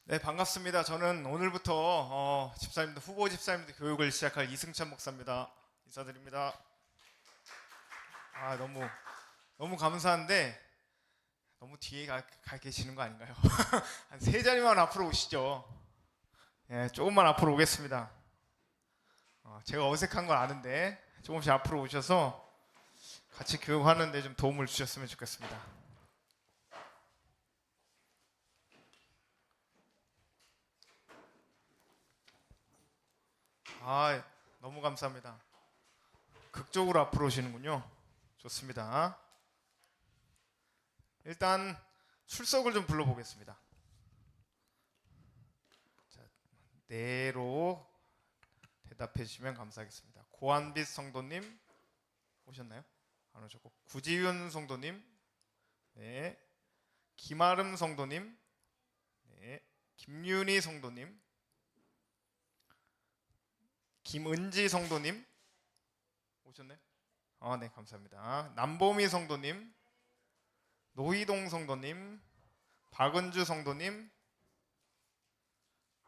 네, 반갑습니다. 저는 오늘부터 집사님들, 후보 집사님들 교육을 시작할 이승찬 목사입니다. 인사드립니다. 너무 감사한데 너무 뒤에 가 계시는 거 아닌가요? 한 세 자리만 앞으로 오시죠. 예, 조금만 앞으로 오겠습니다. 제가 어색한 걸 아는데 조금씩 앞으로 오셔서 같이 교육하는데 좀 도움을 주셨으면 좋겠습니다. 너무 감사합니다. 극적으로 앞으로 오시는군요. 좋습니다. 일단 출석을 좀 불러보겠습니다. 자, 네로 대답해 주시면 감사하겠습니다. 고한빛 성도님 오셨나요? 안 오셨고, 구지윤 성도님, 네, 김아름 성도님, 네, 김윤희 성도님, 김은지 성도님 오셨나요? 네, 감사합니다. 남보미 성도님, 노희동 성도님, 박은주 성도님,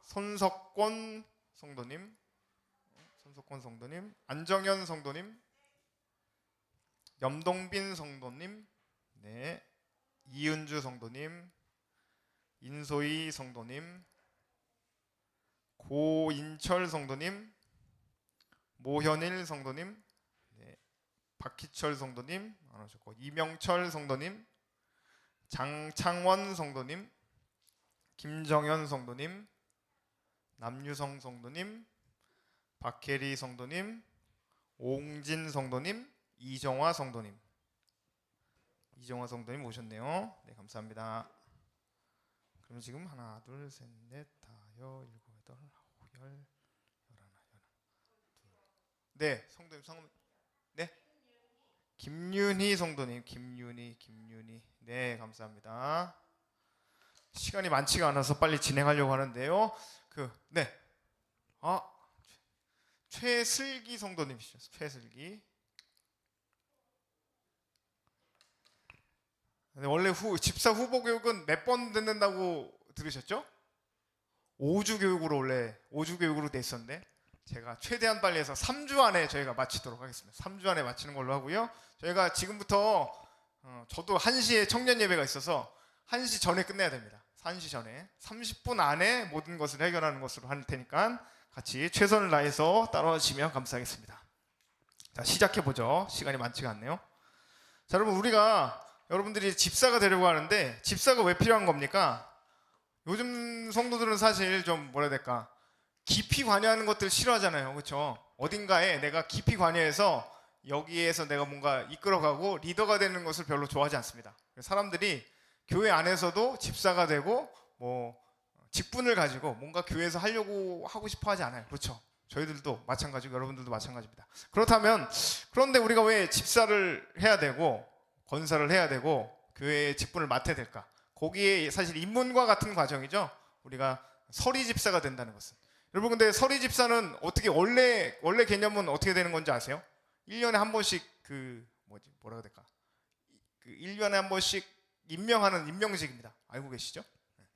손석권 성도님, 안정현 성도님, 염동빈 성도님, 네, 이은주 성도님, 인소희 성도님, 고인철 성도님, 모현일 성도님, 네, 박희철 성도님, 안 오셨고, 이명철 성도님, 장창원 성도님, 김정현 성도님, 남유성 성도님, 박혜리 성도님, 옹진 성도님, 이정화 성도님 오셨네요. 네, 감사합니다. 그럼 지금 하나, 둘, 셋, 넷, 다, 여, 일곱, 여덟, 아홉, 열, 열하나, 둘. 네, 성도님, 네, 김윤희 성도님, 김윤희. 네, 감사합니다. 시간이 많지가 않아서 빨리 진행하려고 하는데요. 네, 최슬기 성도님이시죠? 최슬기. 네, 원래 집사 후보 교육은 몇 번 듣는다고 들으셨죠? 5주 교육으로 원래 5주 교육으로 돼 있었는데 제가 최대한 빨리 해서 3주 안에 저희가 마치도록 하겠습니다. 3주 안에 마치는 걸로 하고요. 저희가 지금부터 저도 1시에 청년 예배가 있어서 1시 전에 끝내야 됩니다. 1시 전에 30분 안에 모든 것을 해결하는 것으로 할 테니까 같이 최선을 다해서 따라와 주시면 감사하겠습니다. 자, 시작해 보죠. 시간이 많지가 않네요. 자, 여러분들이 집사가 되려고 하는데 집사가 왜 필요한 겁니까? 요즘 성도들은 사실 좀 뭐라 해야 될까, 깊이 관여하는 것들 싫어하잖아요. 그렇죠? 어딘가에 내가 깊이 관여해서 여기에서 내가 뭔가 이끌어가고 리더가 되는 것을 별로 좋아하지 않습니다. 사람들이 교회 안에서도 집사가 되고 뭐 직분을 가지고 뭔가 교회에서 하려고 하고 싶어 하지 않아요. 그렇죠? 저희들도 마찬가지고 여러분들도 마찬가지입니다. 그런데 우리가 왜 집사를 해야 되고 권사를 해야 되고 교회의 직분을 맡아야 될까? 거기에 사실 입문과 같은 과정이죠. 우리가 서리 집사가 된다는 것은. 여러분, 근데 서리 집사는 어떻게 원래 개념은 어떻게 되는 건지 아세요? 1년에 한 번씩 뭐라고 해야 될까? 1년에 한 번씩 임명하는 임명직입니다. 알고 계시죠?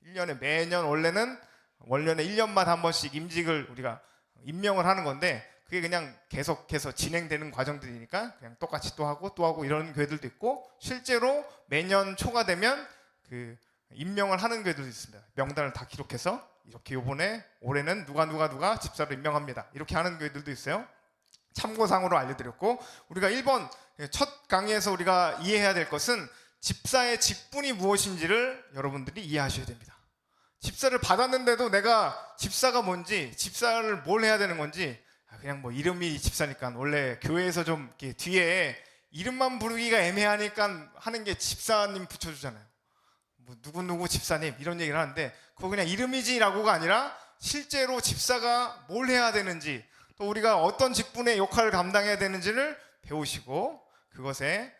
1년에 매년 원래는 1년마다 한 번씩 임직을 우리가 임명을 하는 건데 그게 그냥 계속해서 진행되는 과정들이니까 그냥 똑같이 또 하고 이런 교회들도 있고, 실제로 매년 초가 되면 임명을 하는 교회들도 있습니다. 명단을 다 기록해서 이렇게 올해는 누가 집사로 임명합니다. 이렇게 하는 교회들도 있어요. 참고상으로 알려드렸고, 우리가 1번 첫 강의에서 우리가 이해해야 될 것은 집사의 직분이 무엇인지를 여러분들이 이해하셔야 됩니다. 집사를 받았는데도 내가 집사가 뭔지, 집사를 뭘 해야 되는 건지, 그냥 뭐 이름이 집사니까 원래 교회에서 좀 이렇게 뒤에 이름만 부르기가 애매하니까 하는 게 집사님 붙여주잖아요. 뭐 누구 집사님 이런 얘기를 하는데 그거 그냥 이름이지라고가 아니라 실제로 집사가 뭘 해야 되는지, 또 우리가 어떤 직분의 역할을 감당해야 되는지를 배우시고 그것에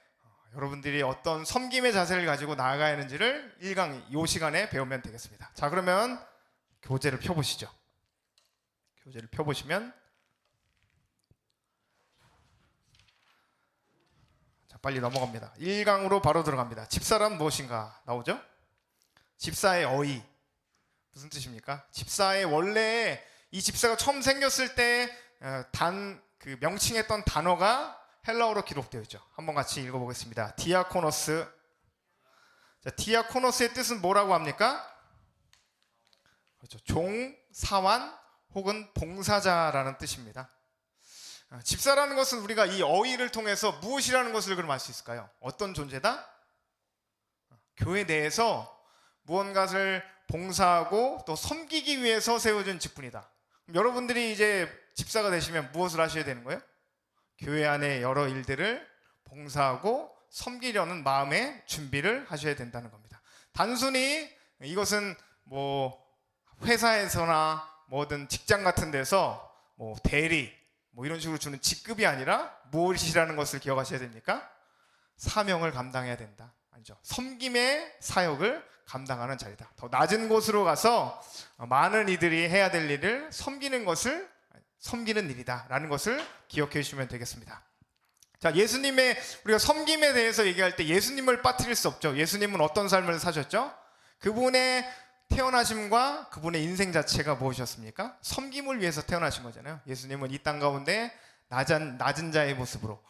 여러분들이 어떤 섬김의 자세를 가지고 나아가야 하는지를 1강의 이 시간에 배우면 되겠습니다. 자, 그러면 교재를 펴보시죠. 교재를 펴보시면, 자, 빨리 넘어갑니다. 1강으로 바로 들어갑니다. 집사란 무엇인가 나오죠? 집사의 어휘, 무슨 뜻입니까? 집사의 원래 이 집사가 처음 생겼을 때 그 명칭했던 단어가 헬라어로 기록되어 있죠. 한번 같이 읽어보겠습니다. 디아코노스. 자, 디아코노스의 뜻은 뭐라고 합니까? 그렇죠. 종, 사환 혹은 봉사자라는 뜻입니다. 집사라는 것은 우리가 이 어휘를 통해서 무엇이라는 것을 그럼 알 수 있을까요? 어떤 존재다? 교회 내에서 무언가를 봉사하고 또 섬기기 위해서 세워진 직분이다. 여러분들이 이제 집사가 되시면 무엇을 하셔야 되는 거예요? 교회 안에 여러 일들을 봉사하고 섬기려는 마음의 준비를 하셔야 된다는 겁니다. 단순히 이것은 뭐 회사에서나 뭐든 직장 같은 데서 뭐 대리 뭐 이런 식으로 주는 직급이 아니라 무엇이라는 것을 기억하셔야 됩니까? 사명을 감당해야 된다. 아니죠. 섬김의 사역을 감당하는 자리다. 더 낮은 곳으로 가서 많은 이들이 해야 될 일을 섬기는 일이다라는 것을 기억해 주시면 되겠습니다. 자, 우리가 섬김에 대해서 얘기할 때 예수님을 빠뜨릴 수 없죠. 예수님은 어떤 삶을 사셨죠? 그분의 태어나심과 그분의 인생 자체가 무엇이었습니까? 섬김을 위해서 태어나신 거잖아요. 예수님은 이 땅 가운데 낮은 자의 모습으로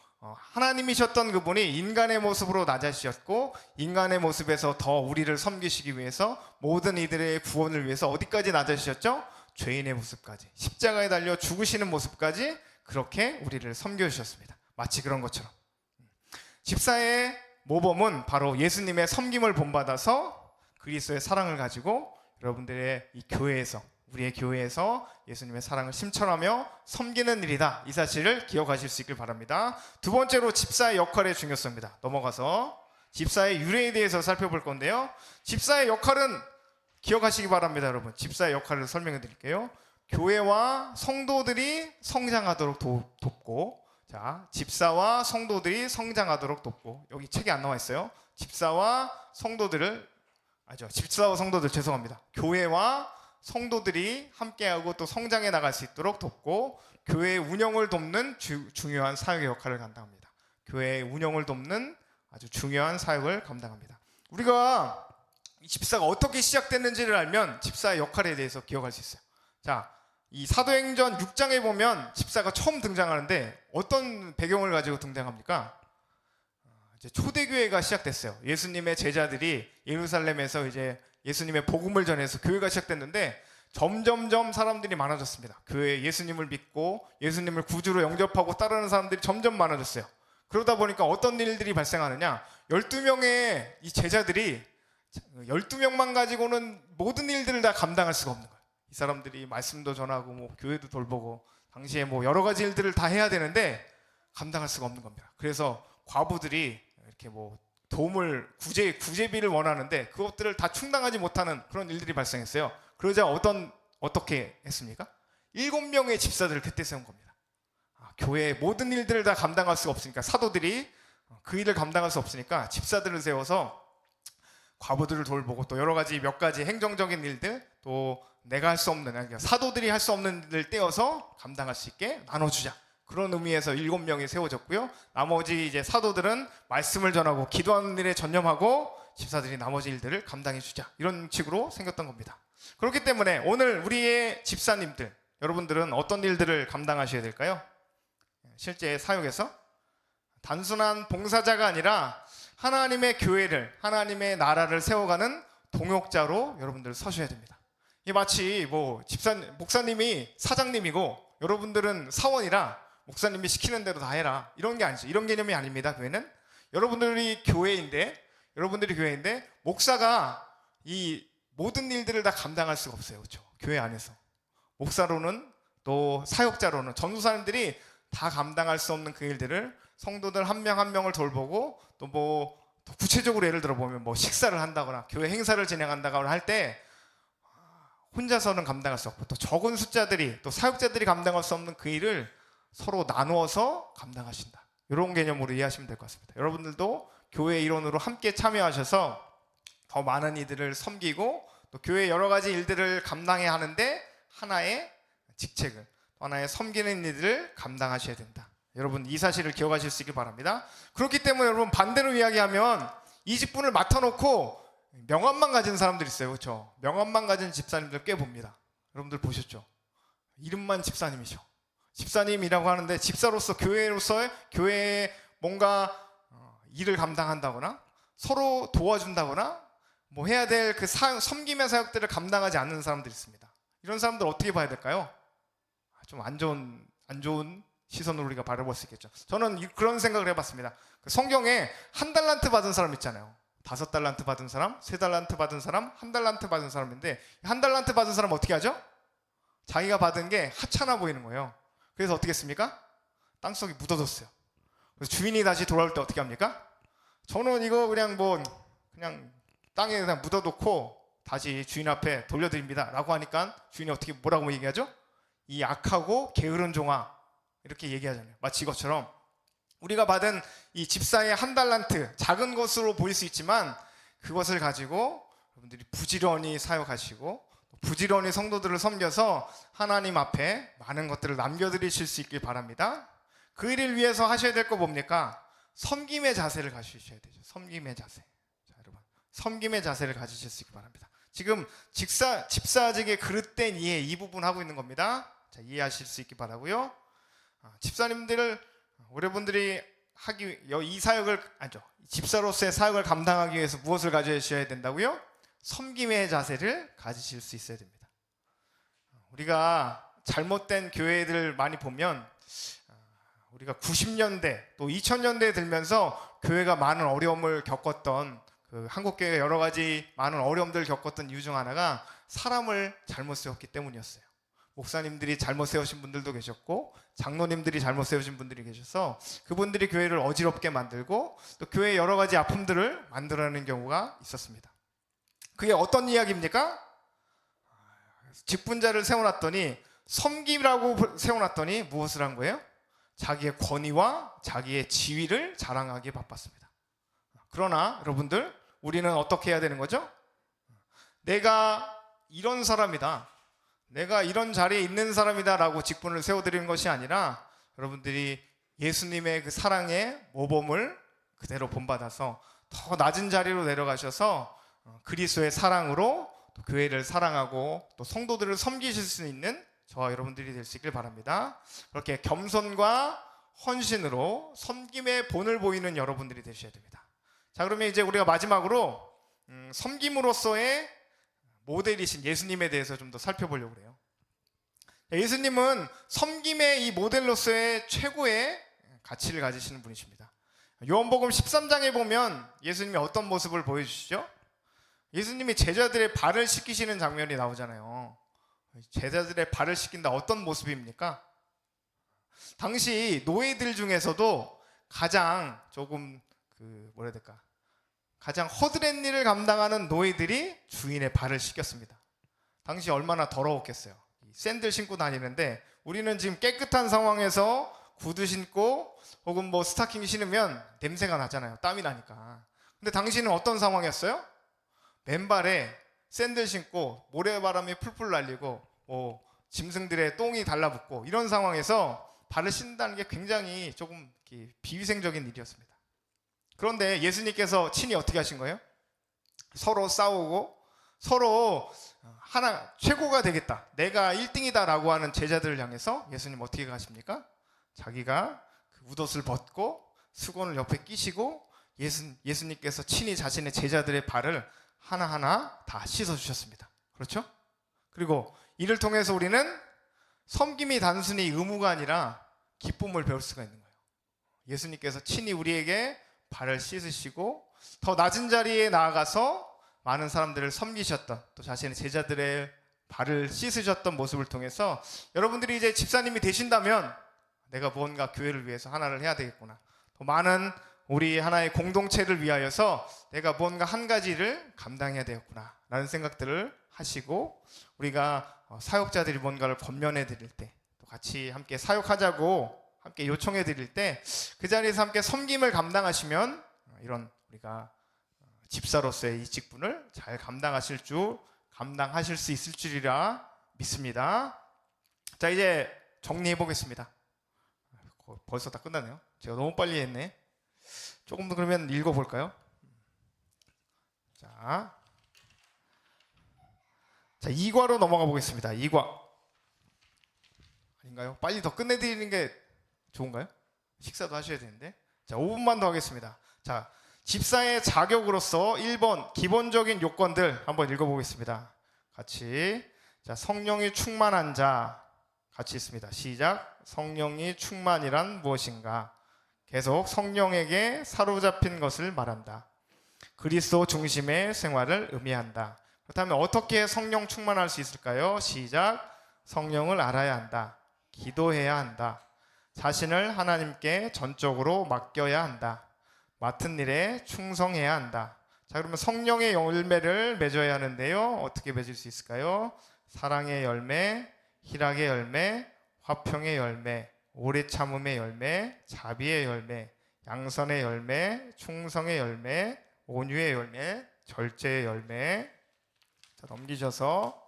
하나님이셨던 그분이 인간의 모습으로 낮아지셨고 인간의 모습에서 더 우리를 섬기시기 위해서 모든 이들의 구원을 위해서 어디까지 낮아지셨죠? 죄인의 모습까지 십자가에 달려 죽으시는 모습까지 그렇게 우리를 섬겨주셨습니다. 마치 그런 것처럼 집사의 모범은 바로 예수님의 섬김을 본받아서 그리스도의 사랑을 가지고 여러분들의 이 교회에서 우리의 교회에서 예수님의 사랑을 심천하며 섬기는 일이다. 이 사실을 기억하실 수 있길 바랍니다. 두 번째로 집사의 역할의 중요성입니다. 넘어가서 집사의 유래에 대해서 살펴볼 건데요. 집사의 역할은 기억하시기 바랍니다. 여러분, 집사의 역할을 설명해 드릴게요. 교회와 성도들이 성장하도록 돕고, 자, 집사와 성도들이 성장하도록 돕고, 여기 책에 안 나와 있어요. 집사와 성도들 죄송합니다. 교회와 성도들이 함께하고 또 성장해 나갈 수 있도록 돕고 교회의 운영을 돕는 중요한 사역의 역할을 감당합니다. 교회의 운영을 돕는 아주 중요한 사역을 감당합니다. 우리가 이 집사가 어떻게 시작됐는지를 알면 집사의 역할에 대해서 기억할 수 있어요. 자, 이 사도행전 6장에 보면 집사가 처음 등장하는데 어떤 배경을 가지고 등장합니까? 이제 초대교회가 시작됐어요. 예수님의 제자들이 예루살렘에서 이제 예수님의 복음을 전해서 교회가 시작됐는데 점점점 사람들이 많아졌습니다. 교회에 예수님을 믿고 예수님을 구주로 영접하고 따르는 사람들이 점점 많아졌어요. 그러다 보니까 어떤 일들이 발생하느냐, 12명의 이 제자들이 12명만 가지고는 모든 일들을 다 감당할 수가 없는 거예요. 이 사람들이 말씀도 전하고 뭐 교회도 돌보고 당시에 뭐 여러 가지 일들을 다 해야 되는데 감당할 수가 없는 겁니다. 그래서 과부들이 이렇게 뭐 도움을 구제비를 원하는데 그것들을 다 충당하지 못하는 그런 일들이 발생했어요. 그러자 어떻게 했습니까? 7명의 집사들을 그때 세운 겁니다. 교회의 모든 일들을 다 감당할 수가 없으니까 사도들이 그 일을 감당할 수 없으니까 집사들을 세워서 과부들을 돌보고 또 여러 가지 몇 가지 행정적인 일들 또 내가 할 수 없는 그러니까 사도들이 할 수 없는 일을 떼어서 감당할 수 있게 나눠주자. 그런 의미에서 7명이 세워졌고요. 나머지 이제 사도들은 말씀을 전하고 기도하는 일에 전념하고 집사들이 나머지 일들을 감당해 주자. 이런 식으로 생겼던 겁니다. 그렇기 때문에 오늘 우리의 집사님들 여러분들은 어떤 일들을 감당하셔야 될까요? 실제 사역에서 단순한 봉사자가 아니라 하나님의 교회를 하나님의 나라를 세워가는 동역자로 여러분들 서셔야 됩니다. 이게 마치 뭐 목사님이 사장님이고 여러분들은 사원이라 목사님이 시키는 대로 다 해라 이런 게 아니죠. 이런 개념이 아닙니다. 교회는 여러분들이 교회인데 목사가 이 모든 일들을 다 감당할 수가 없어요. 그렇죠? 교회 안에서 목사로는 또 사역자로는 전도사님들이 다 감당할 수 없는 그 일들을 성도들 한 명 한 명을 돌보고 또 뭐 구체적으로 예를 들어 보면 뭐 식사를 한다거나 교회 행사를 진행한다거나 할 때 혼자서는 감당할 수 없고 또 적은 숫자들이 또 사역자들이 감당할 수 없는 그 일을 서로 나누어서 감당하신다. 이런 개념으로 이해하시면 될 것 같습니다. 여러분들도 교회 일원으로 함께 참여하셔서 더 많은 이들을 섬기고 또 교회 여러 가지 일들을 감당해야 하는데 하나의 직책을 또 하나의 섬기는 일들을 감당하셔야 된다. 여러분 이 사실을 기억하실 수 있길 바랍니다. 그렇기 때문에 여러분 반대로 이야기하면 이 직분을 맡아놓고 명함만 가진 사람들 있어요. 그렇죠? 명함만 가진 집사님들 꽤 봅니다. 여러분들 보셨죠? 이름만 집사님이죠. 집사님이라고 하는데 집사로서 교회로서의 교회에 뭔가 일을 감당한다거나 서로 도와준다거나 뭐 해야 될 그 섬김의 사역들을 감당하지 않는 사람들이 있습니다. 이런 사람들 어떻게 봐야 될까요? 좀 안 좋은 시선으로 우리가 바라볼 수 있겠죠. 저는 그런 생각을 해봤습니다. 그 성경에 한 달란트 받은 사람 있잖아요. 5달란트 받은 사람, 3달란트 받은 사람, 1달란트 받은 사람인데 한 달란트 받은 사람 어떻게 하죠? 자기가 받은 게 하찮아 보이는 거예요. 그래서 어떻게 했습니까? 땅속에 묻어뒀어요. 그래서 주인이 다시 돌아올 때 어떻게 합니까? 저는 이거 그냥 땅에 그냥 묻어놓고 다시 주인 앞에 돌려드립니다 라고 하니까 주인이 어떻게 뭐라고 얘기하죠? 이 악하고 게으른 종아, 이렇게 얘기하잖아요. 마치 이것처럼 우리가 받은 이 집사의 1달란트, 작은 것으로 보일 수 있지만 그것을 가지고 여러분들이 부지런히 사역하시고 부지런히 성도들을 섬겨서 하나님 앞에 많은 것들을 남겨드리실 수 있길 바랍니다. 그 일을 위해서 하셔야 될 거 뭡니까? 섬김의 자세를 가지셔야 되죠. 섬김의 자세. 자, 여러분, 섬김의 자세를 가지실 수 있길 바랍니다. 지금 집사직의 그릇된 이해, 이 부분 하고 있는 겁니다. 자, 이해하실 수 있길 바라고요. 집사님들을 여러분들이 이 사역을 집사로서의 사역을 감당하기 위해서 무엇을 가지셔야 된다고요? 섬김의 자세를 가지실 수 있어야 됩니다. 우리가 잘못된 교회들 많이 보면 우리가 90년대 또 2000년대에 들면서 교회가 많은 어려움을 겪었던 한국교회가 여러 가지 많은 어려움들을 겪었던 이유 중 하나가 사람을 잘못 세웠기 때문이었어요. 목사님들이 잘못 세우신 분들도 계셨고 장로님들이 잘못 세우신 분들이 계셔서 그분들이 교회를 어지럽게 만들고 또 교회에 여러 가지 아픔들을 만들어내는 경우가 있었습니다. 그게 어떤 이야기입니까? 직분자를 세워놨더니 섬김이라고 세워놨더니 무엇을 한 거예요? 자기의 권위와 자기의 지위를 자랑하기에 바빴습니다. 그러나 여러분들, 우리는 어떻게 해야 되는 거죠? 내가 이런 사람이다, 내가 이런 자리에 있는 사람이다 라고 직분을 세워드리는 것이 아니라 여러분들이 예수님의 그 사랑의 모범을 그대로 본받아서 더 낮은 자리로 내려가셔서 그리스도의 사랑으로 또 교회를 사랑하고 또 성도들을 섬기실 수 있는 저와 여러분들이 될 수 있길 바랍니다. 그렇게 겸손과 헌신으로 섬김의 본을 보이는 여러분들이 되셔야 됩니다. 자, 그러면 이제 우리가 마지막으로 섬김으로서의 모델이신 예수님에 대해서 좀 더 살펴보려고 해요. 예수님은 섬김의 이 모델로서의 최고의 가치를 가지시는 분이십니다. 요한복음 13장에 보면 예수님이 어떤 모습을 보여주시죠? 예수님이 제자들의 발을 씻기시는 장면이 나오잖아요. 제자들의 발을 씻긴다, 어떤 모습입니까? 당시 노예들 중에서도 가장 조금 가장 허드렛 일을 감당하는 노예들이 주인의 발을 씻겼습니다. 당시 얼마나 더러웠겠어요. 샌들 신고 다니는데 우리는 지금 깨끗한 상황에서 구두 신고 혹은 뭐 스타킹 신으면 냄새가 나잖아요. 땀이 나니까. 근데 당시는 어떤 상황이었어요? 맨발에 샌들 신고 모래바람이 풀풀 날리고 짐승들의 똥이 달라붙고 이런 상황에서 발을 씻는다는 게 굉장히 조금 비위생적인 일이었습니다. 그런데 예수님께서 친히 어떻게 하신 거예요? 서로 싸우고 서로 하나 최고가 되겠다, 내가 1등이다 라고 하는 제자들을 향해서 예수님 어떻게 가십니까? 자기가 그 웃옷을 벗고 수건을 옆에 끼시고 예수님께서 친히 자신의 제자들의 발을 하나하나 다 씻어주셨습니다. 그렇죠? 그리고 이를 통해서 우리는 섬김이 단순히 의무가 아니라 기쁨을 배울 수가 있는 거예요. 예수님께서 친히 우리에게 발을 씻으시고 더 낮은 자리에 나아가서 많은 사람들을 섬기셨던, 또 자신의 제자들의 발을 씻으셨던 모습을 통해서 여러분들이 이제 집사님이 되신다면 내가 무언가 교회를 위해서 하나를 해야 되겠구나, 더 많은 우리 하나의 공동체를 위하여서 내가 무언가 한 가지를 감당해야 되겠구나 라는 생각들을 하시고, 우리가 사역자들이 뭔가를 권면해 드릴 때, 또 같이 함께 사역하자고 함께 요청해 드릴 때 그 자리에서 함께 섬김을 감당하시면 이런 우리가 집사로서의 이 직분을 잘 감당하실 수 있을 줄이라 믿습니다. 자, 이제 정리해 보겠습니다. 벌써 다 끝나네요. 제가 너무 빨리 했네. 조금 더 그러면 읽어 볼까요? 자, 자, 2과로 넘어가 보겠습니다. 2과. 아닌가요? 빨리 더 끝내드리는 게 좋은가요? 식사도 하셔야 되는데. 자, 5분만 더 하겠습니다. 자, 집사의 자격으로서 1번 기본적인 요건들 한번 읽어보겠습니다. 같이. 자, 성령이 충만한 자. 같이 있습니다. 시작. 성령이 충만이란 무엇인가? 계속 성령에게 사로잡힌 것을 말한다. 그리스도 중심의 생활을 의미한다. 그렇다면 어떻게 성령 충만할 수 있을까요? 시작. 성령을 알아야 한다. 기도해야 한다. 자신을 하나님께 전적으로 맡겨야 한다. 맡은 일에 충성해야 한다. 자, 그러면 성령의 열매를 맺어야 하는데요. 어떻게 맺을 수 있을까요? 사랑의 열매, 희락의 열매, 화평의 열매, 오래 참음의 열매, 자비의 열매, 양선의 열매, 충성의 열매, 온유의 열매, 절제의 열매. 자, 넘기셔서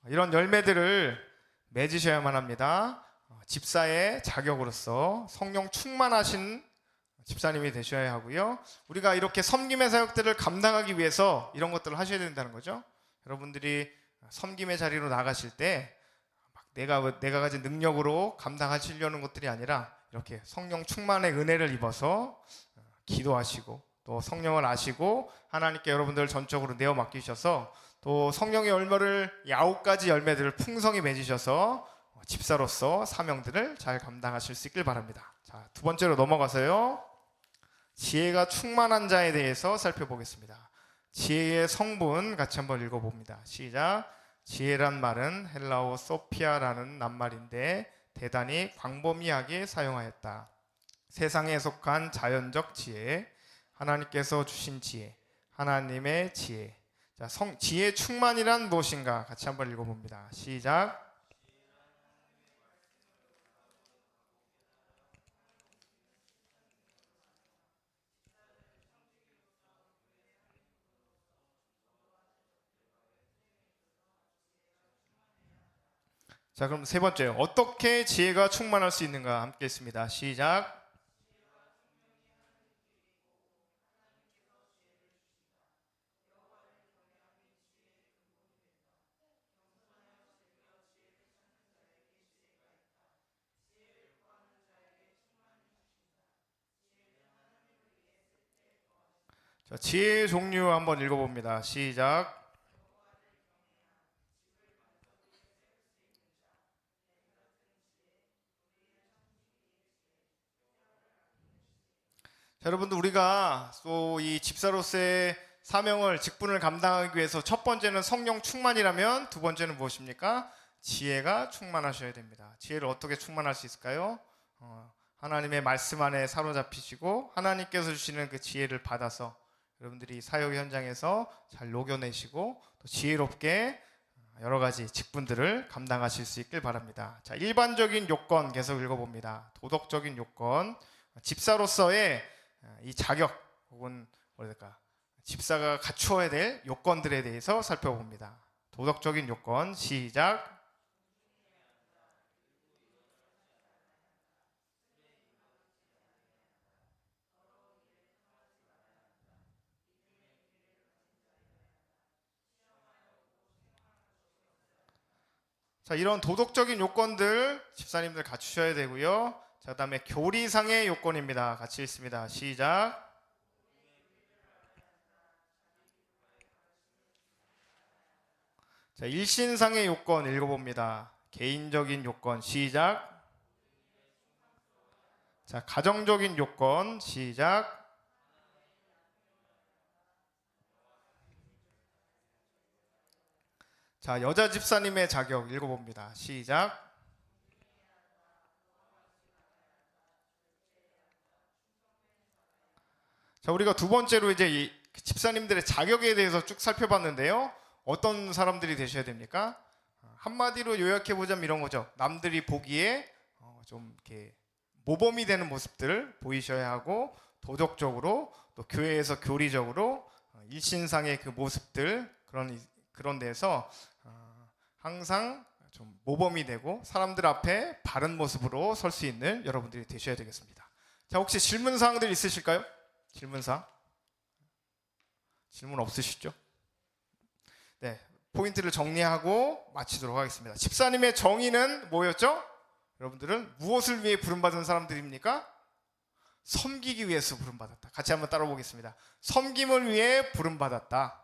이런 열매들을 맺으셔야만 합니다. 집사의 자격으로서 성령 충만하신 집사님이 되셔야 하고요. 우리가 이렇게 섬김의 사역들을 감당하기 위해서 이런 것들을 하셔야 된다는 거죠. 여러분들이 섬김의 자리로 나가실 때 내가 가진 능력으로 감당하시려는 것들이 아니라 이렇게 성령 충만의 은혜를 입어서 기도하시고 또 성령을 아시고 하나님께 여러분들을 전적으로 내어 맡기셔서 또 성령의 열매를 9가지 열매들을 풍성히 맺으셔서 집사로서 사명들을 잘 감당하실 수 있길 바랍니다. 자, 두 번째로 넘어가서요. 지혜가 충만한 자에 대해서 살펴보겠습니다. 지혜의 성분 같이 한번 읽어봅니다. 시작. 지혜란 말은 헬라어 소피아라는 낱말인데 대단히 광범위하게 사용하였다. 세상에 속한 자연적 지혜, 하나님께서 주신 지혜, 하나님의 지혜. 자, 지혜 충만이란 무엇인가 같이 한번 읽어봅니다. 시작. 자, 그럼 세 번째, 어떻게 지혜가 충만할 수 있는가 함께 했습니다. 시작. 자, 지혜의 종류 한번 읽어봅니다. 시작. 자, 여러분들 우리가 또 이 집사로서의 사명을 직분을 감당하기 위해서 첫 번째는 성령 충만이라면 두 번째는 무엇입니까? 지혜가 충만하셔야 됩니다. 지혜를 어떻게 충만할 수 있을까요? 하나님의 말씀 안에 사로잡히시고 하나님께서 주시는 그 지혜를 받아서 여러분들이 사역 현장에서 잘 녹여내시고 또 지혜롭게 여러 가지 직분들을 감당하실 수 있길 바랍니다. 자, 일반적인 요건 계속 읽어봅니다. 도덕적인 요건, 집사로서의 이 자격 혹은 뭐랄까 집사가 갖추어야 될 요건들에 대해서 살펴봅니다. 도덕적인 요건 시작. 자, 이런 도덕적인 요건들 집사님들 갖추셔야 되고요. 자, 그다음에 교리상의 요건입니다. 같이 읽습니다. 시작. 자, 일신상의 요건 읽어봅니다. 개인적인 요건 시작. 자, 가정적인 요건 시작. 자, 여자 집사님의 자격 읽어봅니다. 시작. 자, 우리가 두 번째로 이제 이 집사님들의 자격에 대해서 쭉 살펴봤는데요. 어떤 사람들이 되셔야 됩니까? 한마디로 요약해 보자면 이런 거죠. 남들이 보기에 좀 이렇게 모범이 되는 모습들을 보이셔야 하고 도덕적으로 또 교회에서 교리적으로 일신상의 그 모습들 그런 데서 항상 좀 모범이 되고 사람들 앞에 바른 모습으로 설 수 있는 여러분들이 되셔야 되겠습니다. 자, 혹시 질문 사항들 있으실까요? 질문 없으시죠? 네, 포인트를 정리하고 마치도록 하겠습니다. 집사님의 정의는 뭐였죠? 여러분들은 무엇을 위해 부름받은 사람들입니까? 섬기기 위해서 부름받았다. 같이 한번 따라 보겠습니다. 섬김을 위해 부름받았다.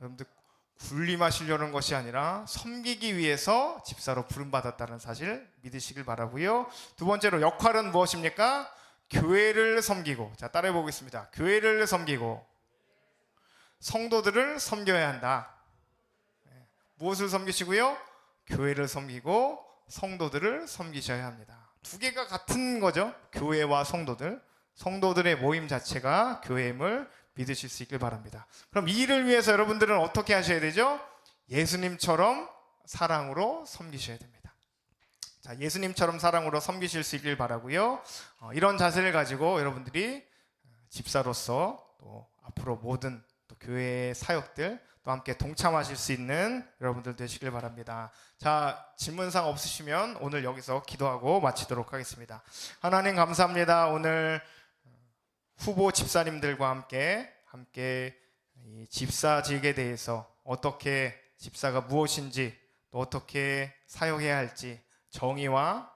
여러분들 군림하시려는 것이 아니라 섬기기 위해서 집사로 부름받았다는 사실 믿으시길 바라고요. 두 번째로 역할은 무엇입니까? 교회를 섬기고. 자, 따라해 보겠습니다. 교회를 섬기고 성도들을 섬겨야 한다. 무엇을 섬기시고요? 교회를 섬기고 성도들을 섬기셔야 합니다. 두 개가 같은 거죠. 교회와 성도들. 성도들의 모임 자체가 교회임을 믿으실 수 있길 바랍니다. 그럼 이 일을 위해서 여러분들은 어떻게 하셔야 되죠? 예수님처럼 사랑으로 섬기셔야 됩니다. 자, 예수님처럼 사랑으로 섬기실 수 있길 바라고요. 이런 자세를 가지고 여러분들이 집사로서 또 앞으로 모든 또 교회의 사역들 또 함께 동참하실 수 있는 여러분들 되시길 바랍니다. 자, 질문사항 없으시면 오늘 여기서 기도하고 마치도록 하겠습니다. 하나님 감사합니다. 오늘 후보 집사님들과 함께 이 집사직에 대해서 어떻게 집사가 무엇인지 또 어떻게 사역해야 할지 정의와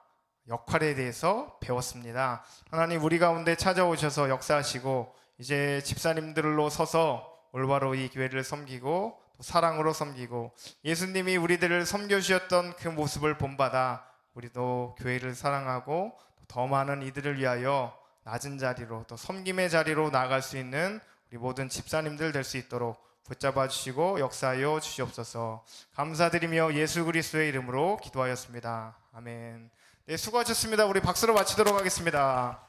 역할에 대해서 배웠습니다. 하나님 우리 가운데 찾아오셔서 역사하시고 이제 집사님들로 서서 올바로 이 교회를 섬기고 또 사랑으로 섬기고 예수님이 우리들을 섬겨주셨던 그 모습을 본받아 우리도 교회를 사랑하고 더 많은 이들을 위하여 낮은 자리로 또 섬김의 자리로 나아갈 수 있는 우리 모든 집사님들 될 수 있도록 붙잡아 주시고 역사하여 주시옵소서. 감사드리며 예수 그리스도의 이름으로 기도하였습니다. 아멘. 네, 수고하셨습니다. 우리 박수로 마치도록 하겠습니다.